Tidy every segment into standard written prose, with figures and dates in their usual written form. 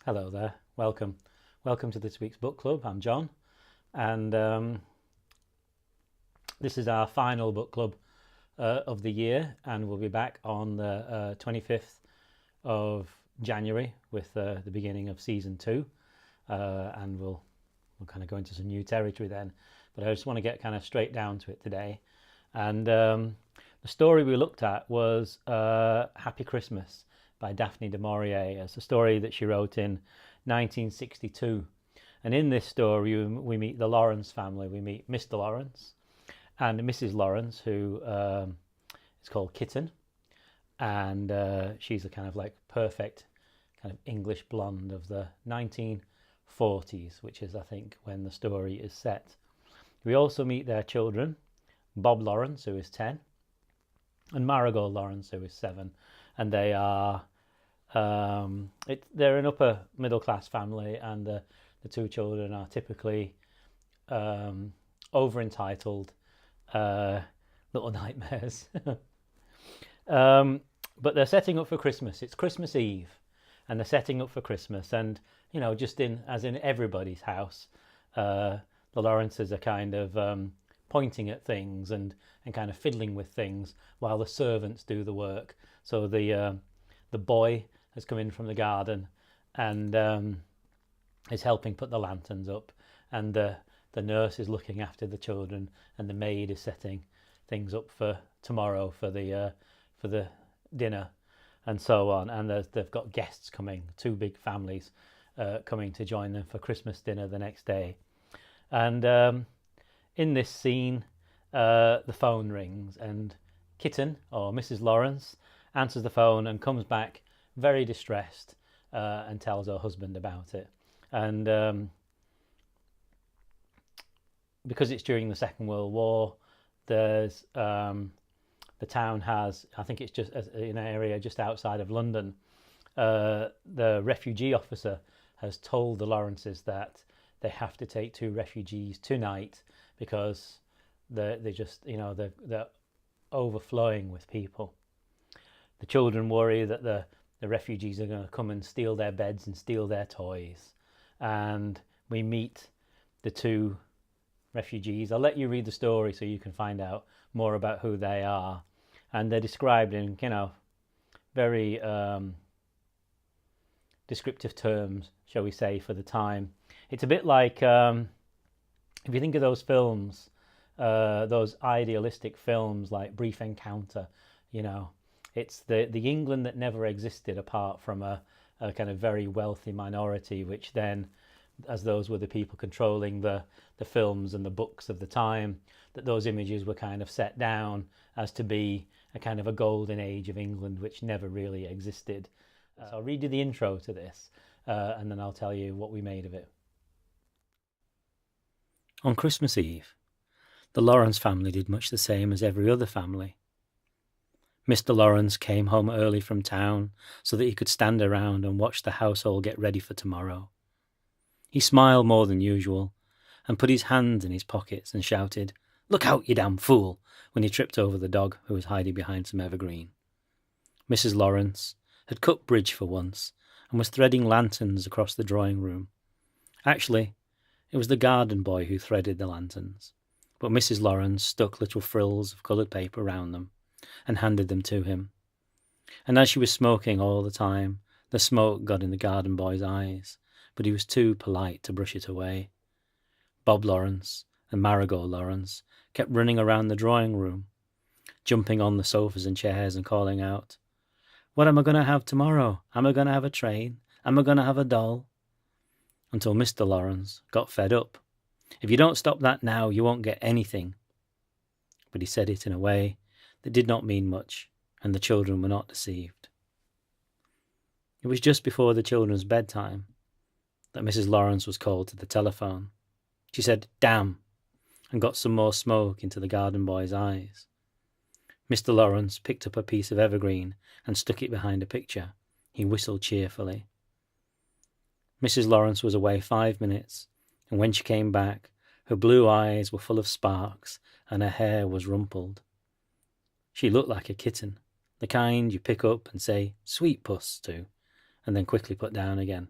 Hello there, welcome. Welcome to this week's book club. I'm John, and this is our final book club of the year, and we'll be back on the 25th of January with the beginning of season 2, and we'll kind of go into some new territory then. But I just want to get kind of straight down to it today. And the story we looked at was Happy Christmas by Daphne du Maurier. It's a story that she wrote in 1962. And in this story, we meet the Lawrence family. We meet Mr. Lawrence and Mrs. Lawrence, who is called Kitten. And she's a kind of like perfect kind of English blonde of the 1940s, which is, I think, when the story is set. We also meet their children, Bob Lawrence, who is 10, and Marigold Lawrence, who is 7. And they are they're an upper middle class family, and the two children are typically over entitled little nightmares. But they're setting up for Christmas. It's Christmas Eve, and they're setting up for Christmas. And just as in everybody's house, the Lawrences are kind of pointing at things and kind of fiddling with things while the servants do the work. So the boy has come in from the garden and is helping put the lanterns up, and the nurse is looking after the children, and the maid is setting things up for tomorrow for the dinner, and so on. And they've got guests coming, two big families coming to join them for Christmas dinner the next day. And in this scene, the phone rings, and Kitten, or Mrs. Lawrence, answers the phone and comes back very distressed and tells her husband about it. And because it's during the Second World War, there's the town has, I think it's just in an area just outside of London, the refugee officer has told the Lawrences that they have to take 2 refugees tonight because they just they're overflowing with people. The children worry that the refugees are going to come and steal their beds and steal their toys. And we meet the 2 refugees. I'll let you read the story so you can find out more about who they are. And they're described in, very descriptive terms, shall we say, for the time. It's a bit like, if you think of those films, those idealistic films like Brief Encounter, it's the England that never existed apart from a kind of very wealthy minority, which then, as those were the people controlling the films and the books of the time, that those images were kind of set down as to be a kind of a golden age of England which never really existed. So I'll read you the intro to this, and then I'll tell you what we made of it. On Christmas Eve, the Lawrence family did much the same as every other family. Mr. Lawrence came home early from town so that he could stand around and watch the household get ready for tomorrow. He smiled more than usual and put his hands in his pockets and shouted, "Look out, you damn fool," when he tripped over the dog who was hiding behind some evergreen. Mrs. Lawrence had cut bridge for once and was threading lanterns across the drawing room. Actually, it was the garden boy who threaded the lanterns, but Mrs. Lawrence stuck little frills of coloured paper round them and handed them to him. And as she was smoking all the time, the smoke got in the garden boy's eyes, but he was too polite to brush it away. Bob Lawrence and Marigold Lawrence kept running around the drawing room, jumping on the sofas and chairs and calling out, "What am I going to have tomorrow? Am I going to have a train? Am I going to have a doll?" Until Mr. Lawrence got fed up. "If you don't stop that now, you won't get anything." But he said it in a way that did not mean much, and the children were not deceived. It was just before the children's bedtime that Mrs. Lawrence was called to the telephone. She said, "Damn," and got some more smoke into the garden boy's eyes. Mr. Lawrence picked up a piece of evergreen and stuck it behind a picture. He whistled cheerfully. Mrs. Lawrence was away 5 minutes, and when she came back, her blue eyes were full of sparks and her hair was rumpled. She looked like a kitten, the kind you pick up and say, "Sweet puss," to, and then quickly put down again.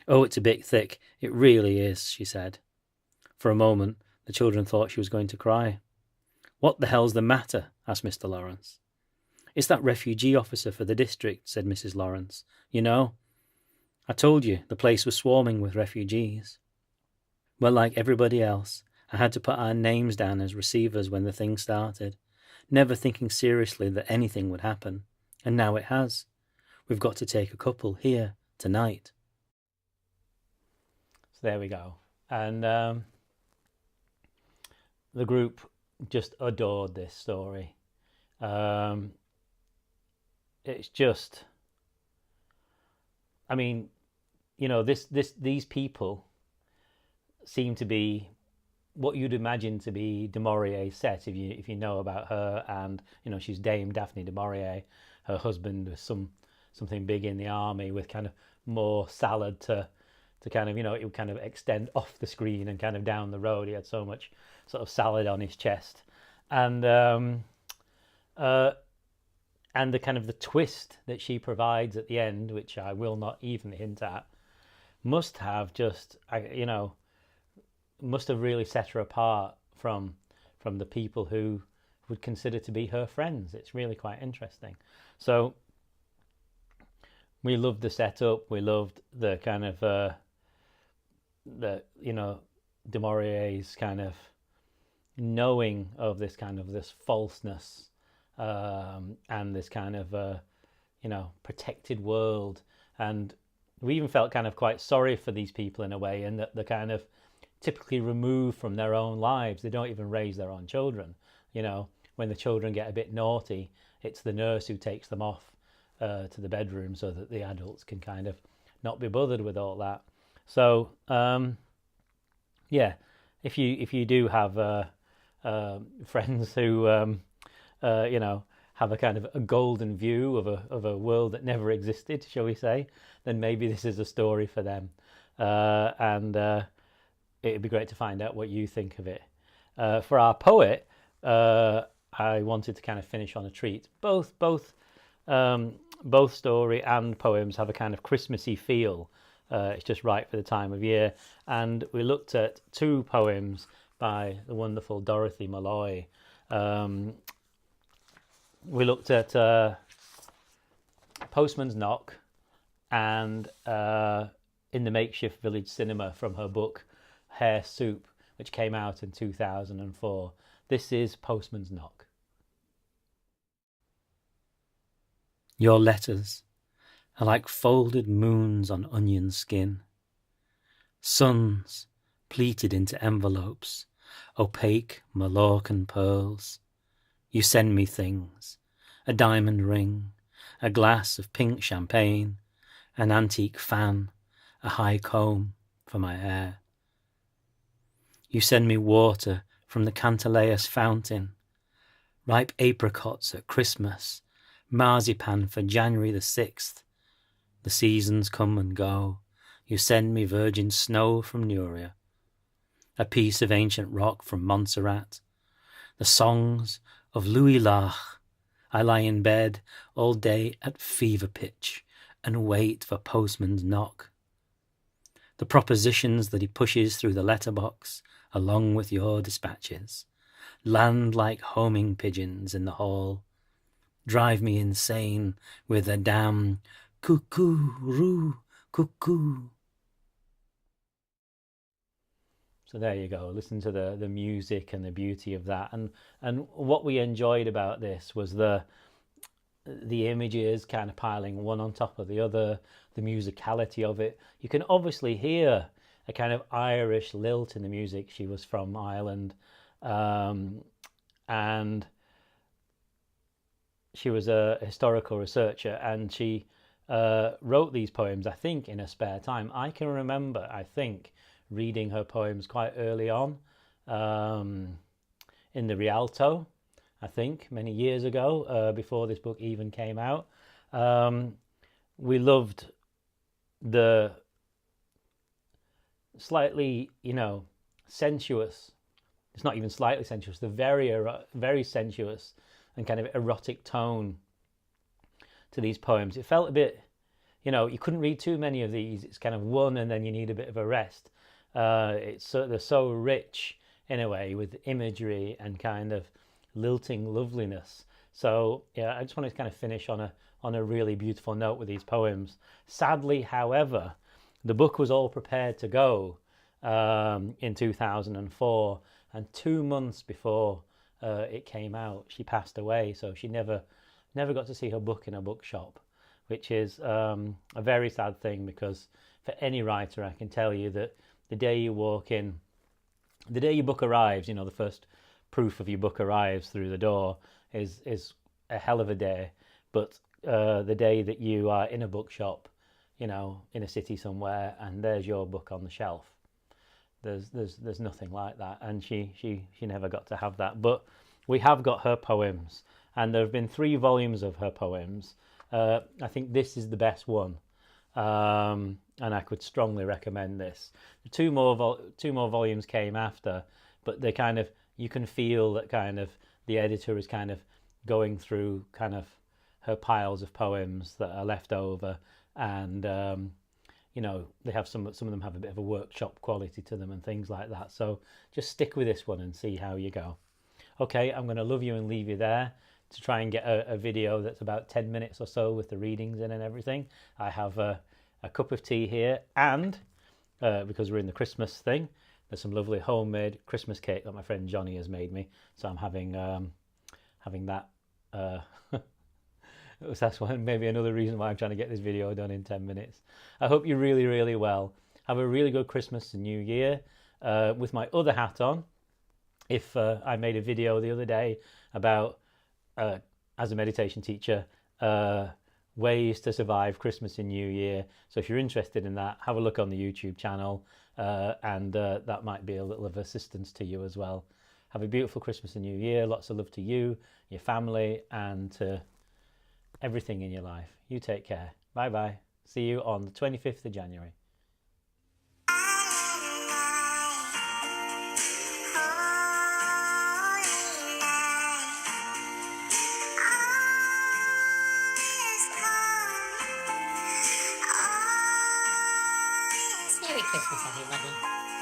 "Oh, it's a bit thick. It really is," she said. For a moment, the children thought she was going to cry. "What the hell's the matter?" asked Mr. Lawrence. "It's that refugee officer for the district," said Mrs. Lawrence. "You know, I told you the place was swarming with refugees. Well, like everybody else, I had to put our names down as receivers when the thing started, never thinking seriously that anything would happen. And now it has. We've got to take a couple here tonight." So there we go. And the group just adored this story. It's just, I mean, you know, these people seem to be what you'd imagine to be du Maurier's set, if you know about her. And you know, she's Dame Daphne du Maurier. Her husband was something big in the army, with kind of more salad to kind of, you know, it would kind of extend off the screen and kind of down the road. He had so much sort of salad on his chest, and the kind of the twist that she provides at the end, which I will not even hint at, must have just, you know, must have really set her apart from the people who would consider to be her friends. It's really quite interesting. So we loved the setup. We loved the kind of the, you know, du Maurier's kind of knowing of this kind of this falseness, and this kind of you know, protected world. And we even felt kind of quite sorry for these people in a way, and that they're kind of typically removed from their own lives. They don't even raise their own children. You know, when the children get a bit naughty, it's the nurse who takes them off to the bedroom so that the adults can kind of not be bothered with all that. So yeah, if you do have friends who you know, have a kind of a golden view of a world that never existed, shall we say, then maybe this is a story for them. And it'd be great to find out what you think of it. For our poet, I wanted to kind of finish on a treat. Both story and poems have a kind of Christmassy feel. It's just right for the time of year. And we looked at two poems by the wonderful Dorothy Molloy. We looked at Postman's Knock and In the Makeshift Village Cinema, from her book Hare Soup, which came out in 2004. This is Postman's Knock. Your letters are like folded moons on onion skin, suns pleated into envelopes, opaque Mallorcan pearls. You send me things, a diamond ring, a glass of pink champagne, an antique fan, a high comb for my hair. You send me water from the Cantilejas fountain, ripe apricots at Christmas, marzipan for January the 6th. The seasons come and go. You send me virgin snow from Nuria, a piece of ancient rock from Montserrat, the songs of Louis Lach. I lie in bed all day at fever pitch and wait for Postman's knock. The propositions that he pushes through the letterbox, along with your dispatches, land like homing pigeons in the hall, drive me insane with a damn cuckoo-roo, cuckoo. So there you go. Listen to the music and the beauty of that. And what we enjoyed about this was the images kind of piling one on top of the other, the musicality of it. You can obviously hear a kind of Irish lilt in the music. She was from Ireland, and she was a historical researcher, and she wrote these poems, I think, in her spare time. I can remember, I think, reading her poems quite early on in the Rialto, I think, many years ago, before this book even came out. We loved the slightly, sensuous, it's not even slightly sensuous, the very sensuous and kind of erotic tone to these poems. It felt a bit, you couldn't read too many of these. It's kind of one and then you need a bit of a rest. They're so rich in a way with imagery and kind of lilting loveliness. So yeah, I just wanted to kind of finish on a really beautiful note with these poems. Sadly, however, the book was all prepared to go in 2004, and 2 months before it came out, she passed away. So she never got to see her book in a bookshop, which is a very sad thing, because for any writer, I can tell you that the day you walk in, the day your book arrives, the first proof of your book arrives through the door is a hell of a day. But the day that you are in a bookshop, in a city somewhere, and there's your book on the shelf, there's nothing like that. And she never got to have that. But we have got her poems, and there have been 3 volumes of her poems. I think this is the best one, and I could strongly recommend this. 2 more volumes came after, but they kind of, you can feel that kind of the editor is kind of going through kind of her piles of poems that are left over, and they have some of them have a bit of a workshop quality to them and things like that. So just stick with this one and see how you go. Okay, I'm going to love you and leave you there to try and get a video that's about 10 minutes or so with the readings in and everything. I have a cup of tea here, and because we're in the Christmas thing, there's some lovely homemade Christmas cake that my friend Johnny has made me. So I'm having that. That's maybe another reason why I'm trying to get this video done in 10 minutes. I hope you're really, really well. Have a really good Christmas and New Year. With my other hat on, if I made a video the other day about, as a meditation teacher, ways to survive Christmas and New Year. So if you're interested in that, have a look on the YouTube channel, and that might be a little of assistance to you as well. Have a beautiful Christmas and New Year. Lots of love to you, your family, and to everything in your life. You take care. Bye bye. See you on the 25th of January. Merry Christmas, everybody.